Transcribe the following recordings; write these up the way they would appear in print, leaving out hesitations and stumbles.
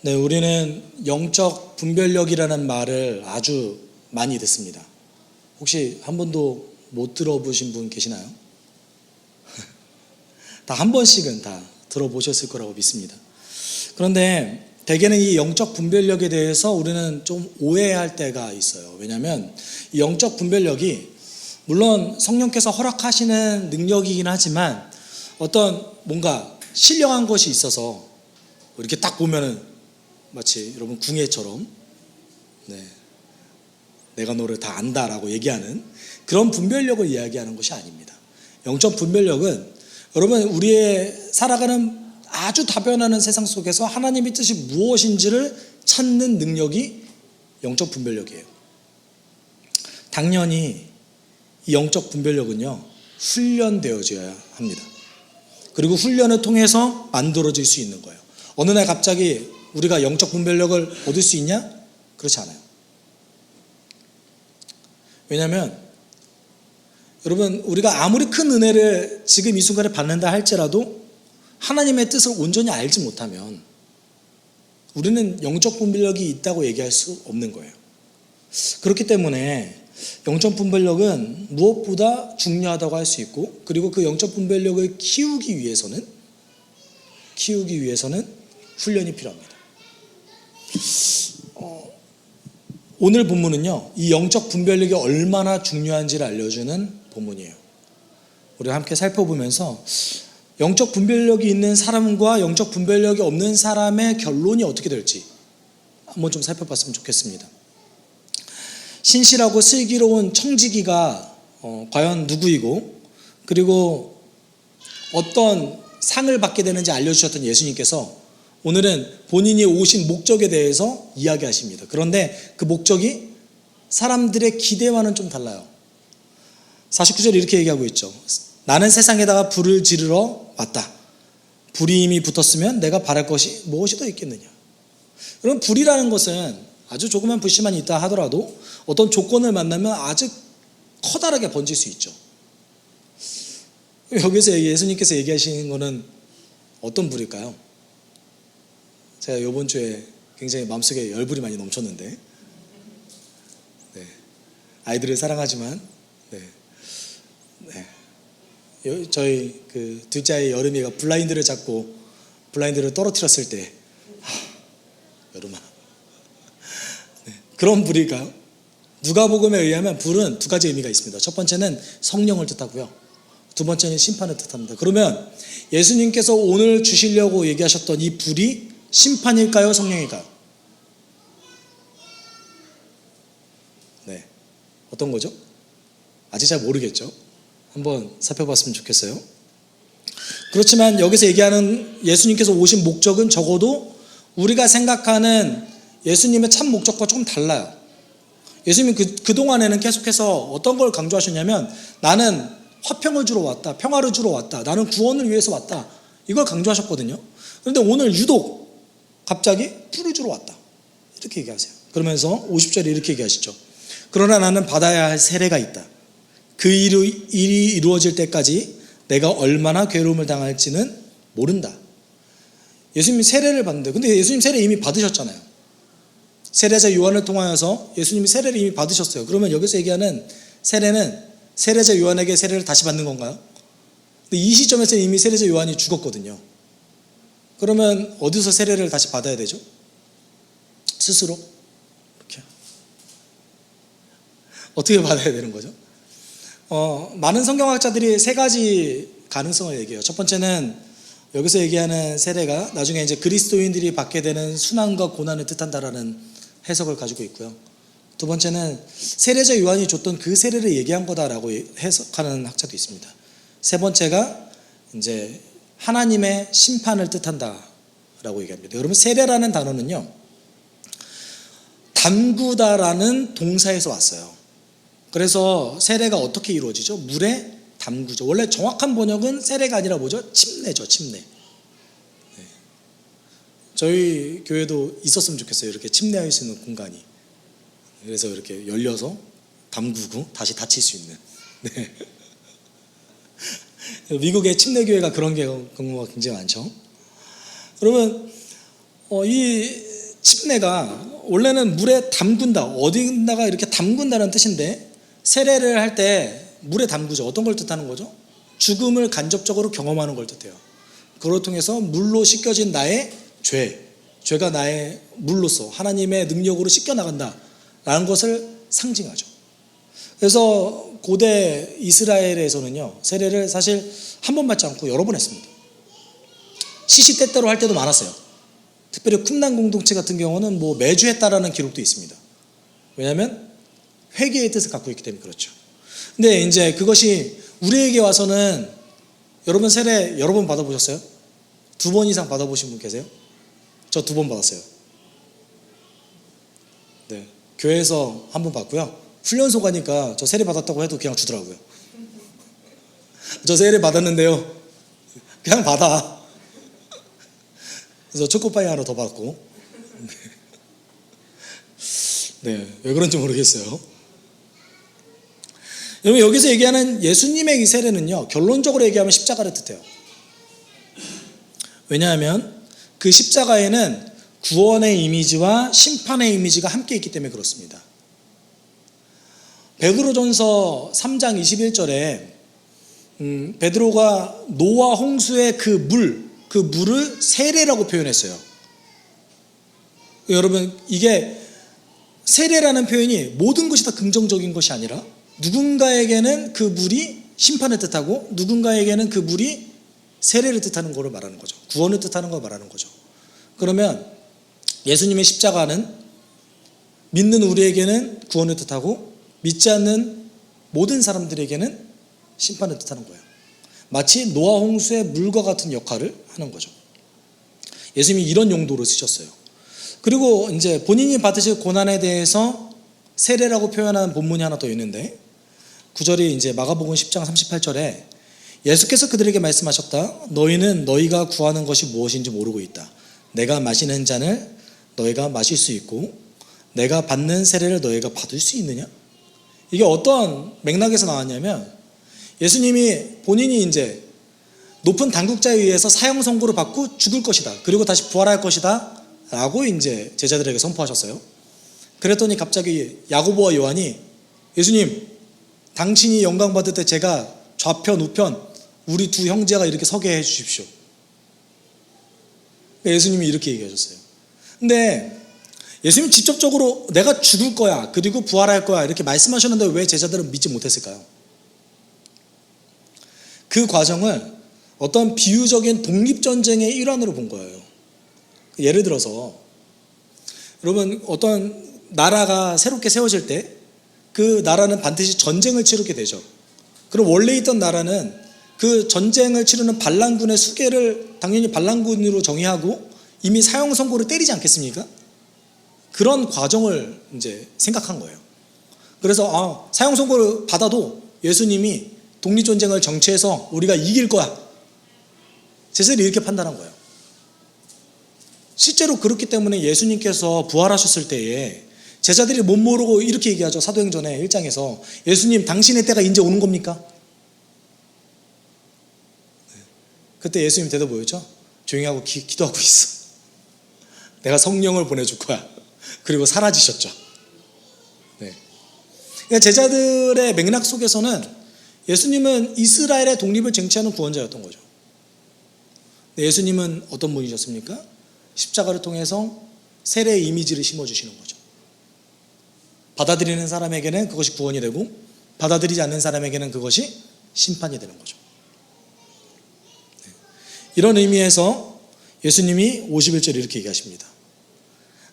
네, 우리는 영적 분별력이라는 말을 아주 많이 듣습니다. 혹시 한 번도 못 들어보신 분 계시나요? 다 한 번씩은 다 들어보셨을 거라고 믿습니다. 그런데 대개는 이 영적 분별력에 대해서 우리는 좀 오해할 때가 있어요. 왜냐하면 이 영적 분별력이 물론 성령께서 허락하시는 능력이긴 하지만 어떤 뭔가 신령한 것이 있어서 이렇게 딱 보면은 마치 여러분 궁예처럼 내가 너를 다 안다라고 얘기하는 그런 분별력을 이야기하는 것이 아닙니다. 영적 분별력은 여러분 우리의 살아가는 아주 다변하는 세상 속에서 하나님의 뜻이 무엇인지를 찾는 능력이 영적 분별력이에요. 당연히 이 영적 분별력은요 훈련되어져야 합니다. 그리고 훈련을 통해서 만들어질 수 있는 거예요. 어느 날 갑자기 우리가 영적 분별력을 얻을 수 있냐? 그렇지 않아요. 왜냐하면 여러분 우리가 아무리 큰 은혜를 지금 이 순간에 받는다 할지라도 하나님의 뜻을 온전히 알지 못하면 우리는 영적 분별력이 있다고 얘기할 수 없는 거예요. 그렇기 때문에 영적 분별력은 무엇보다 중요하다고 할 수 있고, 그리고 그 영적 분별력을 키우기 위해서는 훈련이 필요합니다. 오늘 본문은요 이 영적 분별력이 얼마나 중요한지를 알려주는 본문이에요. 우리가 함께 살펴보면서 영적 분별력이 있는 사람과 영적 분별력이 없는 사람의 결론이 어떻게 될지 한번 좀 살펴봤으면 좋겠습니다. 신실하고 슬기로운 청지기가 과연 누구이고, 그리고 어떤 상을 받게 되는지 알려주셨던 예수님께서 오늘은 본인이 오신 목적에 대해서 이야기하십니다. 그런데 그 목적이 사람들의 기대와는 좀 달라요. 49절에 이렇게 얘기하고 있죠. 나는 세상에다가 불을 지르러 왔다. 불이 이미 붙었으면 내가 바랄 것이 무엇이 더 있겠느냐. 그럼 불이라는 것은 아주 조그만 불씨만 있다 하더라도 어떤 조건을 만나면 아주 커다랗게 번질 수 있죠. 여기서 예수님께서 얘기하시는 것은 어떤 불일까요? 제가 이번 주에 굉장히 마음속에 열불이 많이 넘쳤는데, 아이들을 사랑하지만, 저희 그 둘째 아이 여름이가 블라인드를 잡고 블라인드를 떨어뜨렸을 때, 여름아, 그런 불일까요? 누가복음에 의하면 불은 두 가지 의미가 있습니다. 첫 번째는 성령을 뜻하고요, 두 번째는 심판을 뜻합니다. 그러면 예수님께서 오늘 주시려고 얘기하셨던 이 불이 심판일까요? 성령일까요? 어떤 거죠? 아직 잘 모르겠죠? 한번 살펴봤으면 좋겠어요. 그렇지만 여기서 얘기하는 예수님께서 오신 목적은 적어도 우리가 생각하는 예수님의 참 목적과 조금 달라요. 예수님이 그동안에는 계속해서 어떤 걸 강조하셨냐면 나는 화평을 주러 왔다, 평화를 주러 왔다, 나는 구원을 위해서 왔다, 이걸 강조하셨거든요. 그런데 오늘 유독 갑자기 불을 주러 왔다 이렇게 얘기하세요. 그러면서 50절에 이렇게 얘기하시죠. 그러나 나는 받아야 할 세례가 있다. 그 일이 이루어질 때까지 내가 얼마나 괴로움을 당할지는 모른다. 예수님이 세례를 받는데, 근데 예수님 세례 이미 받으셨잖아요. 세례자 요한을 통하여서 예수님이 세례를 이미 받으셨어요. 그러면 여기서 얘기하는 세례는 세례자 요한에게 세례를 다시 받는 건가요? 근데 이 시점에서 이미 세례자 요한이 죽었거든요. 그러면 어디서 세례를 다시 받아야 되죠? 스스로? 이렇게. 어떻게 받아야 되는 거죠? 많은 성경학자들이 세 가지 가능성을 얘기해요. 첫 번째는 여기서 얘기하는 세례가 나중에 이제 그리스도인들이 받게 되는 순환과 고난을 뜻한다라는 해석을 가지고 있고요. 두 번째는 세례자 요한이 줬던 그 세례를 얘기한 거다라고 해석하는 학자도 있습니다. 세 번째가 이제 하나님의 심판을 뜻한다라고 얘기합니다. 여러분 세례라는 단어는요, 담그다라는 동사에서 왔어요. 그래서 세례가 어떻게 이루어지죠? 물에 담그죠. 원래 정확한 번역은 세례가 아니라 뭐죠? 침례죠, 침례. 저희 교회도 있었으면 좋겠어요. 이렇게 침례할 수 있는 공간이. 그래서 이렇게 열려서 담그고 다시 닫힐 수 있는. 미국의 침례교회가 그런 경우가 굉장히 많죠. 그러면 이 침례가 원래는 물에 담근다, 어딘가가 이렇게 담근다는 뜻인데 세례를 할 때 물에 담그죠. 어떤 걸 뜻하는 거죠? 죽음을 간접적으로 경험하는 걸 뜻해요. 그걸 통해서 물로 씻겨진 나의 죄가 나의 물로서 하나님의 능력으로 씻겨나간다라는 것을 상징하죠. 그래서 고대 이스라엘에서는요, 세례를 사실 한 번 받지 않고 여러 번 했습니다. 시시때때로 할 때도 많았어요. 특별히 쿰난 공동체 같은 경우는 뭐 매주 했다라는 기록도 있습니다. 왜냐하면 회개의 뜻을 갖고 있기 때문에 그렇죠. 근데 이제 그것이 우리에게 와서는, 여러분 세례 여러 번 받아보셨어요? 2번 이상 받아보신 분 계세요? 저 2번 받았어요. 네, 교회에서 한 번 받고요. 훈련소 가니까 저 세례 받았다고 해도 그냥 주더라고요. 저 세례 받았는데요, 그냥 받아. 그래서 초코파이 하나 더 받고. 네, 왜 그런지 모르겠어요. 여러분, 여기서 얘기하는 예수님의 이 세례는요, 결론적으로 얘기하면 십자가를 뜻해요. 왜냐하면 그 십자가에는 구원의 이미지와 심판의 이미지가 함께 있기 때문에 그렇습니다. 베드로전서 3장 21절에 베드로가 노아 홍수의 그 물을 세례라고 표현했어요. 여러분, 이게 세례라는 표현이 모든 것이 다 긍정적인 것이 아니라 누군가에게는 그 물이 심판을 뜻하고 누군가에게는 그 물이 세례를 뜻하는 것을 말하는 거죠. 구원을 뜻하는 걸 말하는 거죠. 그러면 예수님의 십자가는 믿는 우리에게는 구원을 뜻하고 믿지 않는 모든 사람들에게는 심판을 뜻하는 거예요. 마치 노아 홍수의 물과 같은 역할을 하는 거죠. 예수님이 이런 용도로 쓰셨어요. 그리고 이제 본인이 받으실 고난에 대해서 세례라고 표현한 본문이 하나 더 있는데, 9절이 이제 마가복음 10장 38절에 예수께서 그들에게 말씀하셨다. 너희는 너희가 구하는 것이 무엇인지 모르고 있다. 내가 마시는 잔을 너희가 마실 수 있고 내가 받는 세례를 너희가 받을 수 있느냐? 이게 어떤 맥락에서 나왔냐면, 예수님이 본인이 이제 높은 당국자에 의해서 사형 선고를 받고 죽을 것이다, 그리고 다시 부활할 것이다 라고 이제 제자들에게 선포하셨어요. 그랬더니 갑자기 야고보와 요한이, 예수님, 당신이 영광 받을 때 제가 좌편 우편 우리 두 형제가 이렇게 서게 해 주십시오. 예수님이 이렇게 얘기하셨어요. 근데 예수님 직접적으로 내가 죽을 거야, 그리고 부활할 거야 이렇게 말씀하셨는데 왜 제자들은 믿지 못했을까요? 그 과정을 어떤 비유적인 독립전쟁의 일환으로 본 거예요. 예를 들어서 여러분, 어떤 나라가 새롭게 세워질 때 그 나라는 반드시 전쟁을 치르게 되죠. 그럼 원래 있던 나라는 그 전쟁을 치르는 반란군의 수계를 당연히 반란군으로 정의하고 이미 사형 선고를 때리지 않겠습니까? 그런 과정을 이제 생각한 거예요. 그래서 사형 선고를 받아도 예수님이 독립전쟁을 정치해서 우리가 이길 거야, 제자들이 이렇게 판단한 거예요. 실제로 그렇기 때문에 예수님께서 부활하셨을 때에 제자들이 못 모르고 이렇게 얘기하죠. 사도행전의 1장에서 예수님, 당신의 때가 이제 오는 겁니까? 그때 예수님 대답 뭐였죠? 조용히 하고 기도하고 있어. 내가 성령을 보내줄 거야. 그리고 사라지셨죠. 네. 그러니까 제자들의 맥락 속에서는 예수님은 이스라엘의 독립을 쟁취하는 구원자였던 거죠. 예수님은 어떤 분이셨습니까? 십자가를 통해서 세례의 이미지를 심어주시는 거죠. 받아들이는 사람에게는 그것이 구원이 되고 받아들이지 않는 사람에게는 그것이 심판이 되는 거죠. 이런 의미에서 예수님이 51절에 이렇게 얘기하십니다.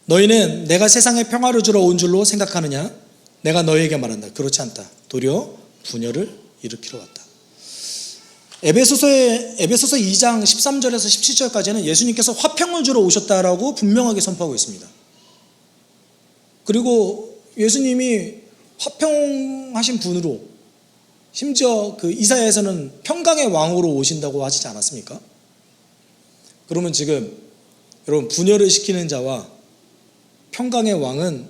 너희는 내가 세상에 평화를 주러 온 줄로 생각하느냐? 내가 너희에게 말한다. 그렇지 않다. 도리어 분열을 일으키러 왔다. 에베소서 2장 13절에서 17절까지는 예수님께서 화평을 주러 오셨다라고 분명하게 선포하고 있습니다. 그리고 예수님이 화평하신 분으로, 심지어 그 이사야에서는 평강의 왕으로 오신다고 하시지 않았습니까? 그러면 지금 여러분, 분열을 시키는 자와 평강의 왕은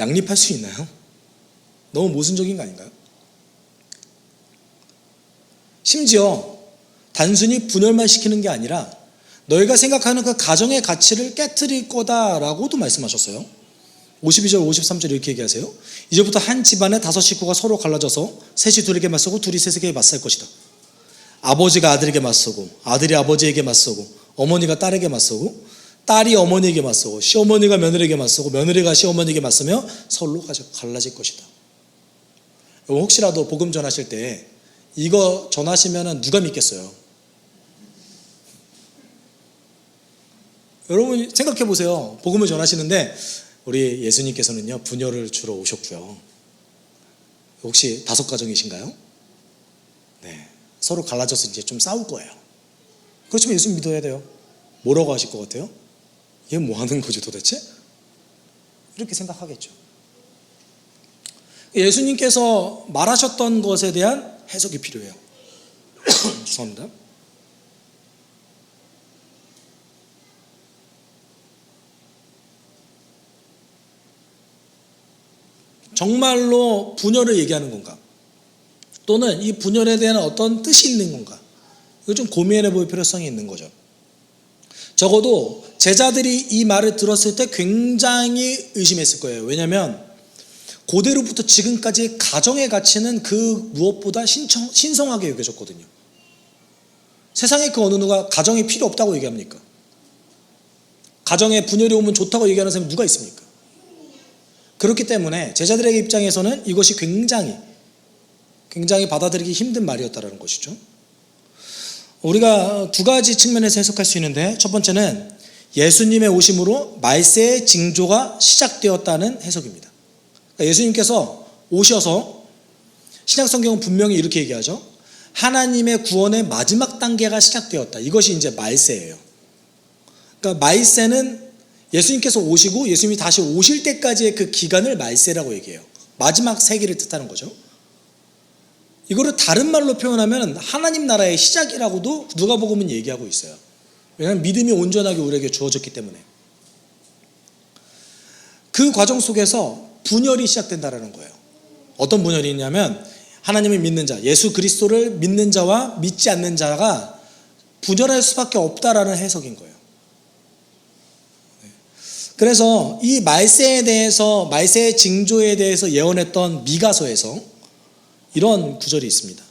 양립할 수 있나요? 너무 모순적인 거 아닌가요? 심지어 단순히 분열만 시키는 게 아니라 너희가 생각하는 그 가정의 가치를 깨트릴 거다라고도 말씀하셨어요. 52절 53절 이렇게 얘기하세요. 이제부터 한 집안에 5 식구가 서로 갈라져서 셋이 둘에게 맞서고 둘이 셋에게 맞설 것이다. 아버지가 아들에게 맞서고 아들이 아버지에게 맞서고 어머니가 딸에게 맞서고 딸이 어머니에게 맞서고 시어머니가 며느리에게 맞서고 며느리가 시어머니에게 맞서며 서로 갈라질 것이다. 혹시라도 복음 전하실 때 이거 전하시면 누가 믿겠어요? 여러분 생각해 보세요. 복음을 전하시는데 우리 예수님께서는요 분열을 주러 오셨고요. 혹시 5 가정이신가요? 네, 서로 갈라져서 이제 좀 싸울 거예요. 그렇지만 예수님 믿어야 돼요. 뭐라고 하실 것 같아요? 얘 뭐 하는 거지 도대체? 이렇게 생각하겠죠. 예수님께서 말하셨던 것에 대한 해석이 필요해요. 죄송합니다. 정말로 분열을 얘기하는 건가? 또는 이 분열에 대한 어떤 뜻이 있는 건가? 이거 좀 고민해 볼 필요성이 있는 거죠. 적어도 제자들이 이 말을 들었을 때 굉장히 의심했을 거예요. 왜냐하면 고대로부터 지금까지 가정의 가치는 그 무엇보다 신성하게 여겨졌거든요. 세상에 그 어느 누가 가정이 필요 없다고 얘기합니까? 가정에 분열이 오면 좋다고 얘기하는 사람이 누가 있습니까? 그렇기 때문에 제자들의 입장에서는 이것이 굉장히 받아들이기 힘든 말이었다는 것이죠. 우리가 2 가지 측면에서 해석할 수 있는데, 첫 번째는 예수님의 오심으로 말세의 징조가 시작되었다는 해석입니다. 그러니까 예수님께서 오셔서 신약 성경은 분명히 이렇게 얘기하죠. 하나님의 구원의 마지막 단계가 시작되었다. 이것이 이제 말세예요. 그러니까 말세는 예수님께서 오시고 예수님이 다시 오실 때까지의 그 기간을 말세라고 얘기해요. 마지막 세기를 뜻하는 거죠. 이거를 다른 말로 표현하면 하나님 나라의 시작이라고도 누가복음은 얘기하고 있어요. 왜냐하면 믿음이 온전하게 우리에게 주어졌기 때문에. 그 과정 속에서 분열이 시작된다는 거예요. 어떤 분열이 있냐면 하나님을 믿는 자, 예수 그리스도를 믿는 자와 믿지 않는 자가 분열할 수밖에 없다라는 해석인 거예요. 그래서 이 말세에 대해서, 말세의 징조에 대해서 예언했던 미가서에서 이런 구절이 있습니다.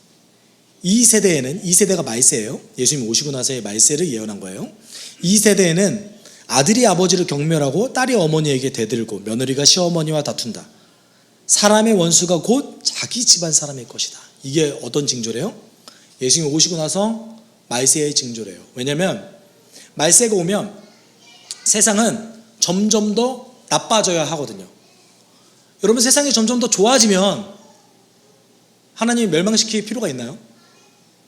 이 세대가 말세예요. 예수님이 오시고 나서의 말세를 예언한 거예요. 이 세대에는 아들이 아버지를 경멸하고 딸이 어머니에게 대들고 며느리가 시어머니와 다툰다. 사람의 원수가 곧 자기 집안 사람일 것이다. 이게 어떤 징조래요? 예수님이 오시고 나서 말세의 징조래요. 왜냐하면 말세가 오면 세상은 점점 더 나빠져야 하거든요. 여러분, 세상이 점점 더 좋아지면 하나님이 멸망시킬 필요가 있나요?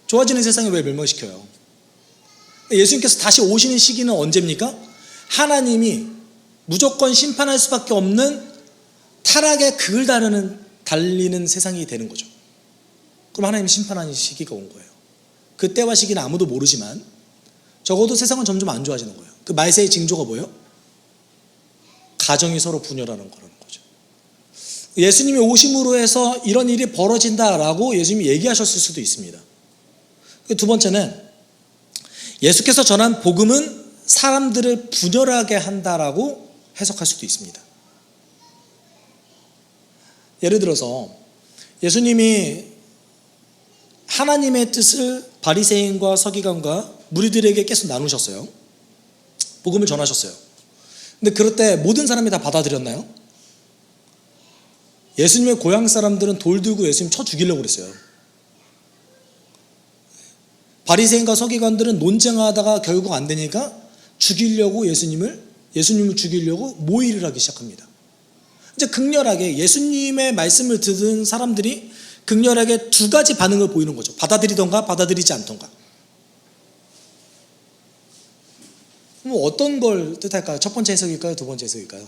좋아지는 세상을 왜 멸망시켜요? 예수님께서 다시 오시는 시기는 언제입니까? 하나님이 무조건 심판할 수밖에 없는 타락의 극을 달리는 세상이 되는 거죠. 그럼 하나님이 심판하는 시기가 온 거예요. 그때와 시기는 아무도 모르지만 적어도 세상은 점점 안 좋아지는 거예요. 그 말세의 징조가 뭐예요? 가정이 서로 분열하는 거라는 거죠. 예수님이 오심으로 해서 이런 일이 벌어진다라고 예수님이 얘기하셨을 수도 있습니다. 2번째는 예수께서 전한 복음은 사람들을 분열하게 한다라고 해석할 수도 있습니다. 예를 들어서 예수님이 하나님의 뜻을 바리새인과 서기관과 무리들에게 계속 나누셨어요. 복음을 전하셨어요. 근데 그럴 때 모든 사람이 다 받아들였나요? 예수님의 고향 사람들은 돌 들고 예수님 쳐 죽이려고 그랬어요. 바리새인과 서기관들은 논쟁하다가 결국 안 되니까 예수님을 죽이려고 모의를 하기 시작합니다. 이제 극렬하게 예수님의 말씀을 듣는 사람들이 극렬하게 2가지 반응을 보이는 거죠. 받아들이던가 받아들이지 않던가. 그럼 어떤 걸 뜻할까요? 첫 번째 해석일까요? 2번째 해석일까요?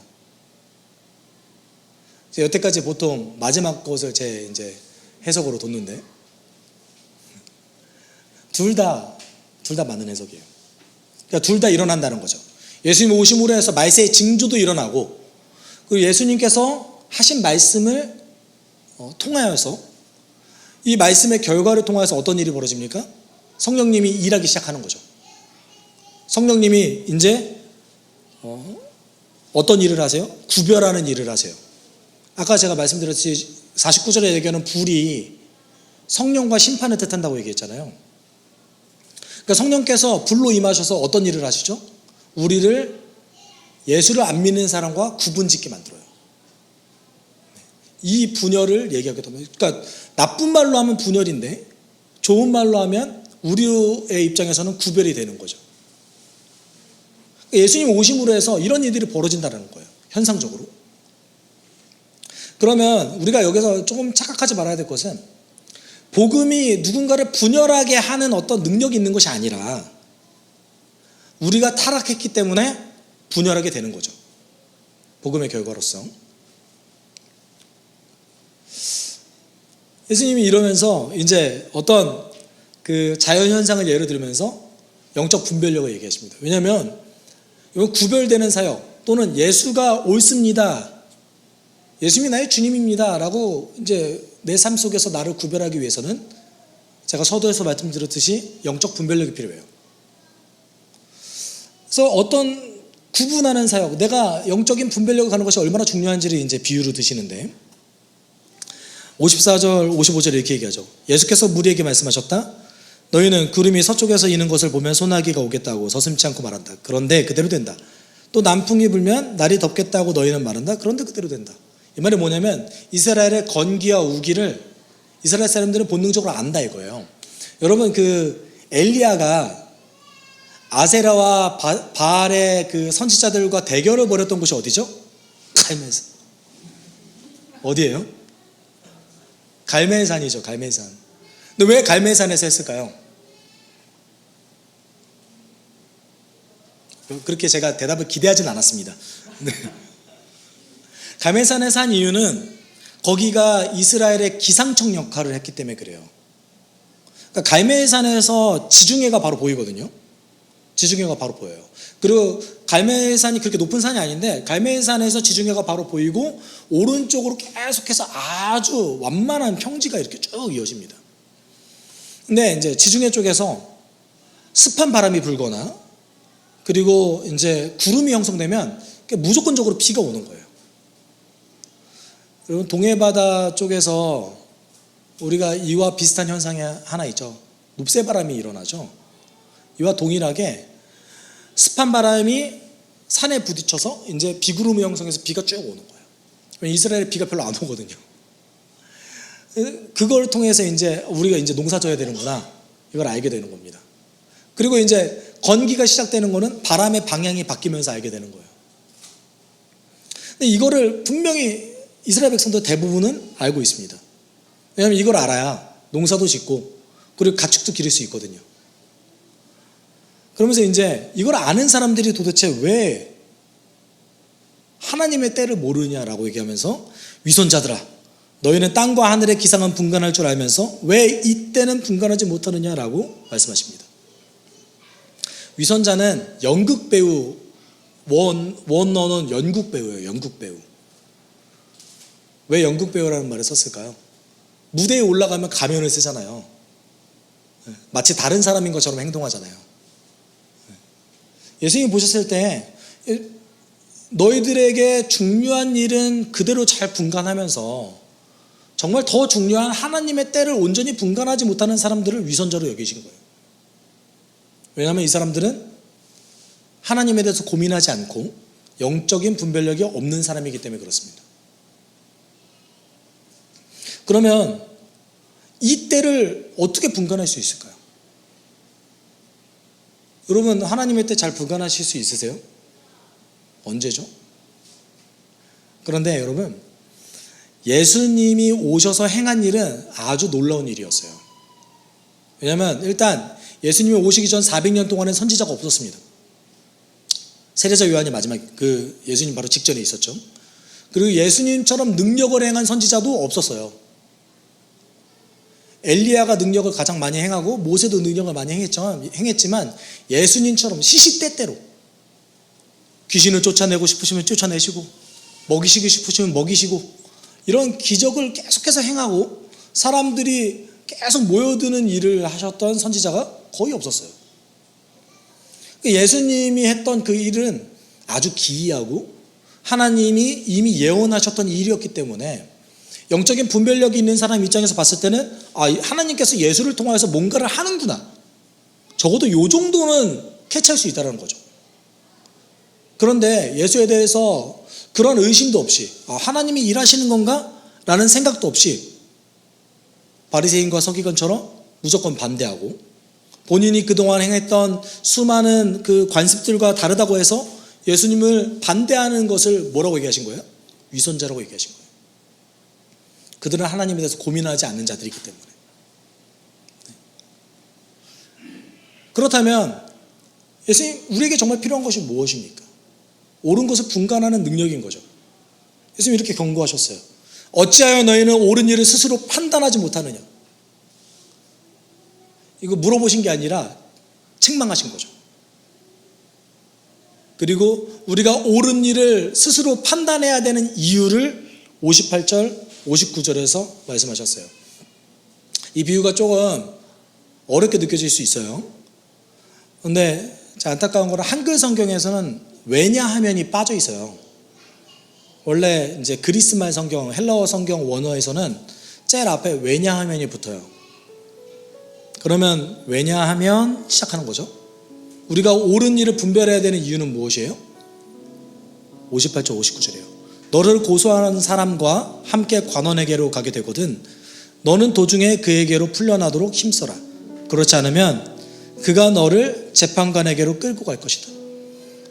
여태까지 보통 마지막 것을 제 이제 해석으로 뒀는데 둘 다 맞는 해석이에요. 그러니까 둘 다 일어난다는 거죠. 예수님 오심으로 해서 말세의 징조도 일어나고, 그리고 예수님께서 하신 말씀을 통하여서 이 말씀의 결과를 통해서 어떤 일이 벌어집니까? 성령님이 일하기 시작하는 거죠. 성령님이 이제 어떤 일을 하세요? 구별하는 일을 하세요. 아까 제가 말씀드렸듯이 49절에 얘기하는 불이 성령과 심판을 뜻한다고 얘기했잖아요. 그러니까 성령께서 불로 임하셔서 어떤 일을 하시죠? 우리를 예수를 안 믿는 사람과 구분짓게 만들어요. 이 분열을 얘기하게 되면, 그러니까 나쁜 말로 하면 분열인데 좋은 말로 하면 우리의 입장에서는 구별이 되는 거죠. 예수님 오심으로 해서 이런 일들이 벌어진다는 거예요. 현상적으로. 그러면 우리가 여기서 조금 착각하지 말아야 될 것은, 복음이 누군가를 분열하게 하는 어떤 능력이 있는 것이 아니라 우리가 타락했기 때문에 분열하게 되는 거죠. 복음의 결과로서. 예수님이 이러면서 이제 어떤 그 자연현상을 예로 들면서 영적 분별력을 얘기하십니다. 왜냐하면 이건 구별되는 사역, 또는 예수가 옳습니다, 예수님이 나의 주님입니다 라고 이제 내 삶 속에서 나를 구별하기 위해서는 제가 서두에서 말씀드렸듯이 영적 분별력이 필요해요. 그래서 어떤 구분하는 사역, 내가 영적인 분별력을 가는 것이 얼마나 중요한지를 이제 비유로 드시는데, 54절 55절에 이렇게 얘기하죠. 예수께서 무리에게 말씀하셨다. 너희는 구름이 서쪽에서 이는 것을 보면 소나기가 오겠다고 서슴지 않고 말한다. 그런데 그대로 된다. 또 남풍이 불면 날이 덥겠다고 너희는 말한다. 그런데 그대로 된다. 이 말이 뭐냐면 이스라엘의 건기와 우기를 이스라엘 사람들은 본능적으로 안다 이거예요. 여러분, 그 엘리야가 아세라와 바알의 그 선지자들과 대결을 벌였던 곳이 어디죠? 갈멜산. 어디예요? 갈멜산이죠. 갈멜산. 근데 왜 갈멜산에서 했을까요? 그렇게 제가 대답을 기대하진 않았습니다. 네. 갈멜산에서 한 이유는 거기가 이스라엘의 기상청 역할을 했기 때문에 그래요. 그러니까 갈멜산에서 지중해가 바로 보이거든요. 지중해가 바로 보여요. 그리고 갈멜산이 그렇게 높은 산이 아닌데 갈멜산에서 지중해가 바로 보이고 오른쪽으로 계속해서 아주 완만한 평지가 이렇게 쭉 이어집니다. 근데 이제 지중해 쪽에서 습한 바람이 불거나 그리고 이제 구름이 형성되면 무조건적으로 비가 오는 거예요. 여러분, 동해바다 쪽에서 우리가 이와 비슷한 현상이 하나 있죠. 눕새바람이 일어나죠. 이와 동일하게 습한 바람이 산에 부딪혀서 이제 비구름이 형성해서 비가 쭉 오는 거예요. 이스라엘에 비가 별로 안 오거든요. 그걸 통해서 이제 우리가 이제 농사 져야 되는구나, 이걸 알게 되는 겁니다. 그리고 이제 건기가 시작되는 거는 바람의 방향이 바뀌면서 알게 되는 거예요. 근데 이거를 분명히 이스라엘 백성들 대부분은 알고 있습니다. 왜냐하면 이걸 알아야 농사도 짓고 그리고 가축도 기를 수 있거든요. 그러면서 이제 이걸 아는 사람들이 도대체 왜 하나님의 때를 모르냐라고 얘기하면서, 위선자들아, 너희는 땅과 하늘의 기상은 분간할 줄 알면서 왜 이때는 분간하지 못하느냐라고 말씀하십니다. 위선자는 연극 배우, 원어는 연극 배우예요. 연극 배우. 왜 연극 배우라는 말을 썼을까요? 무대에 올라가면 가면을 쓰잖아요. 마치 다른 사람인 것처럼 행동하잖아요. 예수님이 보셨을 때 너희들에게 중요한 일은 그대로 잘 분간하면서 정말 더 중요한 하나님의 때를 온전히 분간하지 못하는 사람들을 위선자로 여기신 거예요. 왜냐하면 이 사람들은 하나님에 대해서 고민하지 않고 영적인 분별력이 없는 사람이기 때문에 그렇습니다. 그러면 이 때를 어떻게 분간할 수 있을까요? 여러분, 하나님의 때 잘 분간하실 수 있으세요? 언제죠? 그런데 여러분, 예수님이 오셔서 행한 일은 아주 놀라운 일이었어요. 왜냐하면 일단 예수님이 오시기 전 400년 동안은 선지자가 없었습니다. 세례자 요한이 마지막 그 예수님 바로 직전에 있었죠. 그리고 예수님처럼 능력을 행한 선지자도 없었어요. 엘리야가 능력을 가장 많이 행하고 모세도 능력을 많이 행했지만 예수님처럼 시시때때로 귀신을 쫓아내고 싶으시면 쫓아내시고 먹이시고 싶으시면 먹이시고 이런 기적을 계속해서 행하고 사람들이 계속 모여드는 일을 하셨던 선지자가 거의 없었어요. 예수님이 했던 그 일은 아주 기이하고 하나님이 이미 예언하셨던 일이었기 때문에 영적인 분별력이 있는 사람 입장에서 봤을 때는 하나님께서 예수를 통해서 뭔가를 하는구나, 적어도 요 정도는 캐치할 수 있다는 거죠. 그런데 예수에 대해서 그런 의심도 없이 하나님이 일하시는 건가? 라는 생각도 없이 바리새인과 서기관처럼 무조건 반대하고, 본인이 그동안 행했던 수많은 그 관습들과 다르다고 해서 예수님을 반대하는 것을 뭐라고 얘기하신 거예요? 위선자라고 얘기하신 거예요. 그들은 하나님에 대해서 고민하지 않는 자들이기 때문에. 그렇다면 예수님, 우리에게 정말 필요한 것이 무엇입니까? 옳은 것을 분간하는 능력인 거죠. 예수님 이렇게 경고하셨어요. 어찌하여 너희는 옳은 일을 스스로 판단하지 못하느냐. 이거 물어보신 게 아니라 책망하신 거죠. 그리고 우리가 옳은 일을 스스로 판단해야 되는 이유를 58절, 59절에서 말씀하셨어요. 이 비유가 조금 어렵게 느껴질 수 있어요. 그런데 안타까운 거는 한글 성경에서는 왜냐하면이 빠져 있어요. 원래 이제 그리스말 성경, 헬라어 성경 원어에서는 제일 앞에 왜냐하면이 붙어요. 그러면 왜냐하면 시작하는 거죠. 우리가 옳은 일을 분별해야 되는 이유는 무엇이에요? 58절 59절이에요. 너를 고소하는 사람과 함께 관원에게로 가게 되거든 너는 도중에 그에게로 풀려나도록 힘써라. 그렇지 않으면 그가 너를 재판관에게로 끌고 갈 것이다.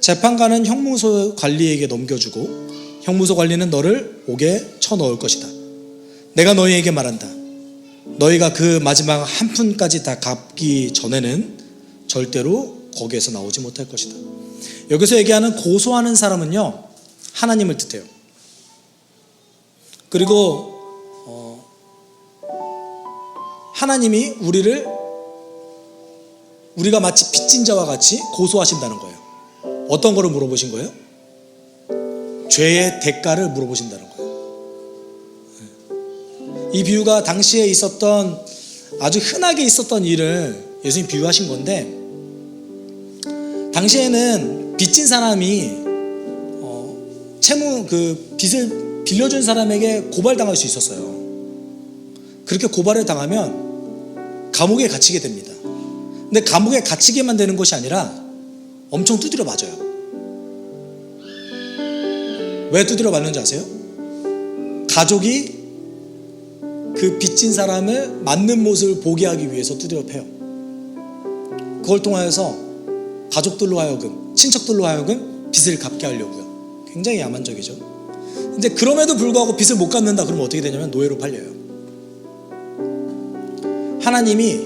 재판관은 형무소 관리에게 넘겨주고 형무소 관리는 너를 옥에 쳐넣을 것이다. 내가 너희에게 말한다. 너희가 그 마지막 한 푼까지 다 갚기 전에는 절대로 거기에서 나오지 못할 것이다. 여기서 얘기하는 고소하는 사람은요, 하나님을 뜻해요. 그리고 하나님이 우리가 마치 빚진 자와 같이 고소하신다는 거예요. 어떤 거를 물어보신 거예요? 죄의 대가를 물어보신다는 거예요. 이 비유가 당시에 있었던 아주 흔하게 있었던 일을 예수님 비유하신 건데, 당시에는 빚진 사람이 빚을 빌려준 사람에게 고발당할 수 있었어요. 그렇게 고발을 당하면 감옥에 갇히게 됩니다. 근데 감옥에 갇히게만 되는 것이 아니라 엄청 두드려 맞아요. 왜 두드려 맞는지 아세요? 가족이 그 빚진 사람을 맞는 모습을 보게 하기 위해서 두드려 패요. 그걸 통하여서 가족들로 하여금, 친척들로 하여금 빚을 갚게 하려고요. 굉장히 야만적이죠. 근데 그럼에도 불구하고 빚을 못 갚는다 그러면 어떻게 되냐면 노예로 팔려요. 하나님이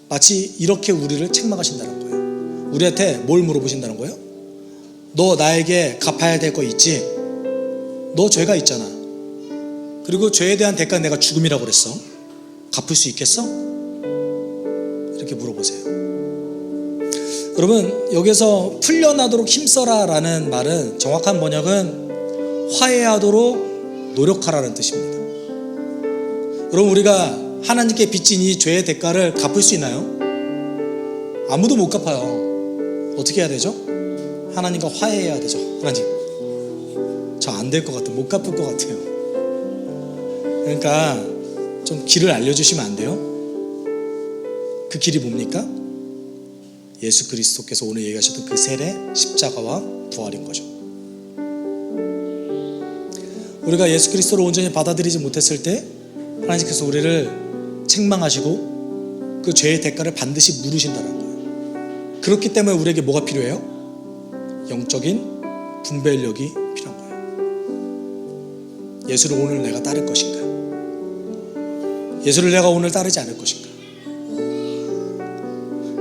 마치 이렇게 우리를 책망하신다는 거예요. 우리한테 뭘 물어보신다는 거예요? 너 나에게 갚아야 될 거 있지? 너 죄가 있잖아. 그리고 죄에 대한 대가 내가 죽음이라고 그랬어. 갚을 수 있겠어? 이렇게 물어보세요. 여러분, 여기서 풀려나도록 힘써라 라는 말은 정확한 번역은 화해하도록 노력하라는 뜻입니다. 여러분, 우리가 하나님께 빚진 이 죄의 대가를 갚을 수 있나요? 아무도 못 갚아요. 어떻게 해야 되죠? 하나님과 화해해야 되죠. 하나님, 저 안 될 것 같아요. 못 갚을 것 같아요. 그러니까 좀 길을 알려주시면 안 돼요? 그 길이 뭡니까? 예수 그리스도께서 오늘 얘기하셨던 그 세례, 십자가와 부활인 거죠. 우리가 예수 그리스도를 온전히 받아들이지 못했을 때 하나님께서 우리를 책망하시고 그 죄의 대가를 반드시 물으신다는 거예요. 그렇기 때문에 우리에게 뭐가 필요해요? 영적인 분별력이 필요한 거예요. 예수를 오늘 내가 따를 것인가? 예수를 내가 오늘 따르지 않을 것인가?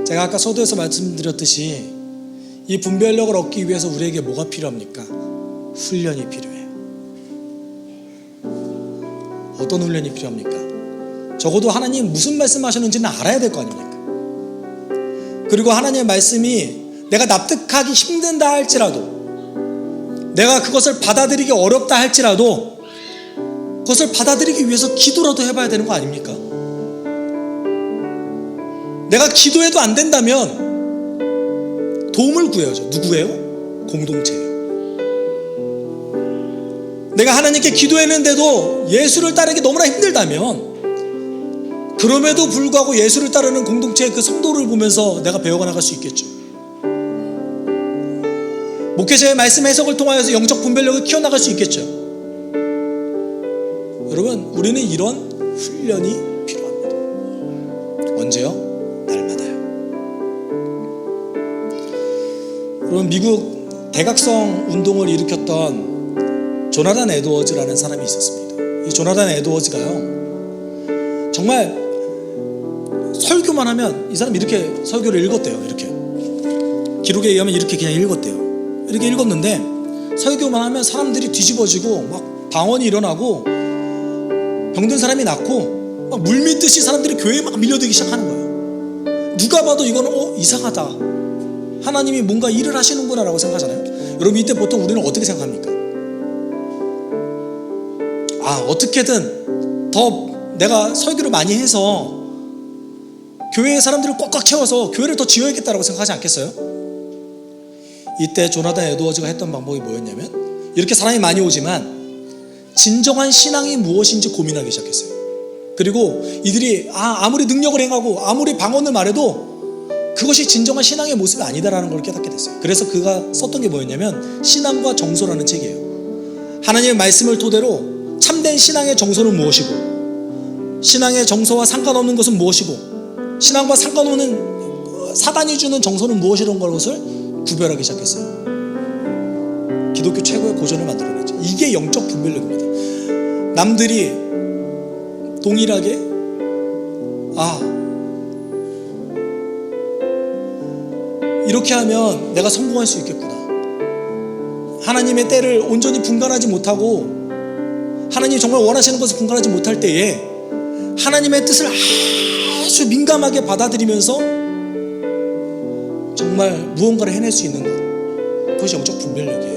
제가 아까 서두에서 말씀드렸듯이 이 분별력을 얻기 위해서 우리에게 뭐가 필요합니까? 훈련이 필요해요. 어떤 훈련이 필요합니까? 적어도 하나님 무슨 말씀하셨는지는 알아야 될 거 아닙니까? 그리고 하나님의 말씀이 내가 납득하기 힘든다 할지라도, 내가 그것을 받아들이기 어렵다 할지라도 그것을 받아들이기 위해서 기도라도 해봐야 되는 거 아닙니까? 내가 기도해도 안 된다면 도움을 구해야죠. 누구예요? 공동체예요. 내가 하나님께 기도했는데도 예수를 따르기 너무나 힘들다면 그럼에도 불구하고 예수를 따르는 공동체의 그 성도를 보면서 내가 배워가 나갈 수 있겠죠. 목회자의 말씀 해석을 통하여서 영적 분별력을 키워나갈 수 있겠죠. 여러분, 우리는 이런 훈련이 필요합니다. 언제요? 날마다요. 여러분, 미국 대각성 운동을 일으켰던 조나단 에드워즈라는 사람이 있었습니다. 이 조나단 에드워즈가요, 정말 설교만 하면 이 사람이 이렇게 설교를 읽었대요. 이렇게 기록에 의하면 이렇게 그냥 읽었대요. 이렇게 읽었는데 설교만 하면 사람들이 뒤집어지고 막 방언이 일어나고 병든 사람이 낫고 막 물밀듯이 사람들이 교회에 막 밀려들기 시작하는 거예요. 누가 봐도 이거는 이상하다, 하나님이 뭔가 일을 하시는구나 라고 생각하잖아요. 여러분, 이때 보통 우리는 어떻게 생각합니까? 어떻게든 더 내가 설교를 많이 해서 교회의 사람들을 꽉꽉 채워서 교회를 더 지어야겠다라고 생각하지 않겠어요? 이때 조나단 에드워즈가 했던 방법이 뭐였냐면, 이렇게 사람이 많이 오지만 진정한 신앙이 무엇인지 고민하기 시작했어요. 그리고 이들이 아무리 능력을 행하고 아무리 방언을 말해도 그것이 진정한 신앙의 모습이 아니다라는 걸 깨닫게 됐어요. 그래서 그가 썼던 게 뭐였냐면 신앙과 정서라는 책이에요. 하나님의 말씀을 토대로 참된 신앙의 정서는 무엇이고, 신앙의 정서와 상관없는 것은 무엇이고, 신앙과 상관없는 사단이 주는 정서는 무엇이라는 것을 구별하기 시작했어요. 기독교 최고의 고전을 만들어냈죠. 이게 영적 분별력입니다. 남들이 동일하게 이렇게 하면 내가 성공할 수 있겠구나, 하나님의 때를 온전히 분간하지 못하고 하나님이 정말 원하시는 것을 분간하지 못할 때에 하나님의 뜻을 아주 민감하게 받아들이면서 정말 무언가를 해낼 수 있는 것, 그것이 영적 분별력이에요.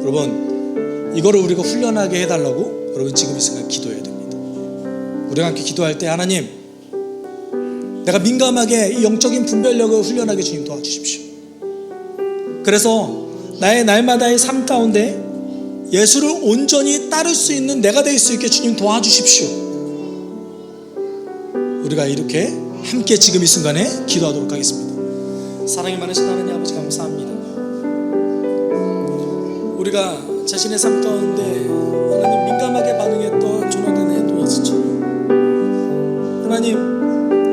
여러분, 이거를 우리가 훈련하게 해달라고 여러분 지금 이 순간 기도해야 됩니다. 우리가 함께 기도할 때, 하나님, 내가 민감하게 이 영적인 분별력을 훈련하게 주님 도와주십시오. 그래서 나의 날마다의 삶 가운데 예수를 온전히 따를 수 있는 내가 될 수 있게 주님 도와주십시오. 우리가 이렇게 함께 지금 이 순간에 기도하도록 하겠습니다. 사랑이 많으신 하나님 아버지, 감사합니다. 우리가 자신의 삶 가운데 하나님 민감하게 반응했던 조나단 에드워즈처럼 하나님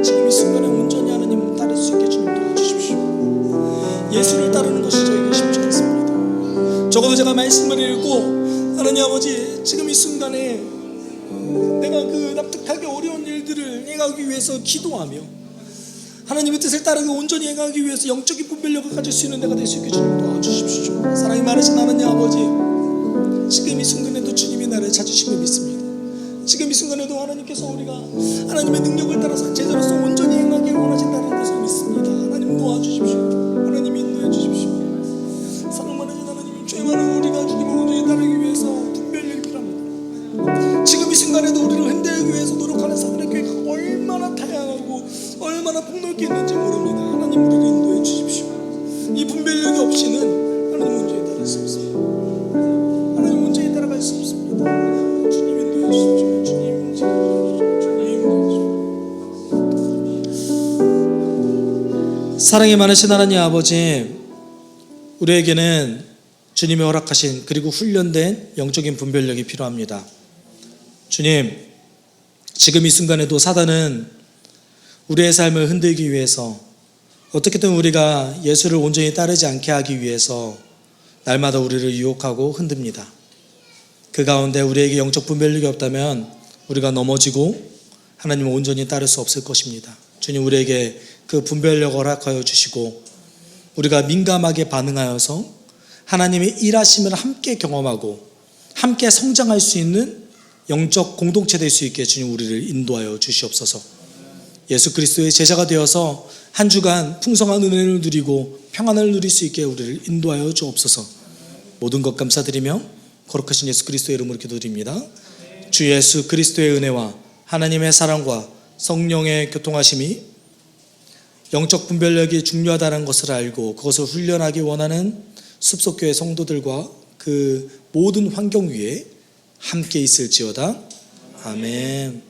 지금 이 순간에 온전히 하나님을 따를 수 있게 주님 도와주십시오. 예수를 따르는 것이 저에게 쉽지 않습니다. 적어도 제가 말씀을 읽고 하나님 아버지 지금 이 순간에 내가 그 납득하기 어려운 일들을 행하기 위해서 기도하며 하나님의 뜻을 따르고 온전히 행하기 위해서 영적인 분별력을 가질 수 있는 내가 될 수 있게 주님 도와주십시오. 사랑이 많으신 하나님 아버지, 지금 이 순간에도 주님이 나를 찾으시고 믿습니다. 지금 이 순간에도 하나님께서 우리가 하나님의 능력을 따라서 제자로서 온전히 행하기를 원하신다는 것을 믿습니다. 하나님 도와주십시오. 하나님 인도해 주십시오. 사랑 많으신 하나님, 죄 많은 우리가 주님을 온전히 따르기 위해서 분별력이 필요합니다. 지금 이 순간에도 우리를 흔들기 위해서 노력하는 사람의 교회가 얼마나 다양하고 얼마나 폭넓게 있는지 모릅니다. 하나님, 우리를 인도해 주십시오. 이 분별력이 없이는 하나님 온전히 따를 수 없습니다. 하나님 온전히 따라갈 수 없습니다. 주님 인도해 주십시오. 주님 인도해 주십시오. 주님 인도해 주십시오. 사랑이 많으신 하나님 아버지, 우리에게는 주님의 허락하신 그리고 훈련된 영적인 분별력이 필요합니다. 주님, 지금 이 순간에도 사단은 우리의 삶을 흔들기 위해서, 어떻게든 우리가 예수를 온전히 따르지 않게 하기 위해서 날마다 우리를 유혹하고 흔듭니다. 그 가운데 우리에게 영적 분별력이 없다면 우리가 넘어지고 하나님을 온전히 따를 수 없을 것입니다. 주님, 우리에게 그 분별력을 허락하여 주시고 우리가 민감하게 반응하여서 하나님의 일하심을 함께 경험하고 함께 성장할 수 있는 영적 공동체 될 수 있게 주님 우리를 인도하여 주시옵소서. 예수 그리스도의 제자가 되어서 한 주간 풍성한 은혜를 누리고 평안을 누릴 수 있게 우리를 인도하여 주옵소서. 모든 것 감사드리며 거룩하신 예수 그리스도의 이름으로 기도드립니다. 주 예수 그리스도의 은혜와 하나님의 사랑과 성령의 교통하심이 영적 분별력이 중요하다는 것을 알고 그것을 훈련하기 원하는 숲속교회 성도들과 그 모든 환경 위에 함께 있을지어다. 아멘.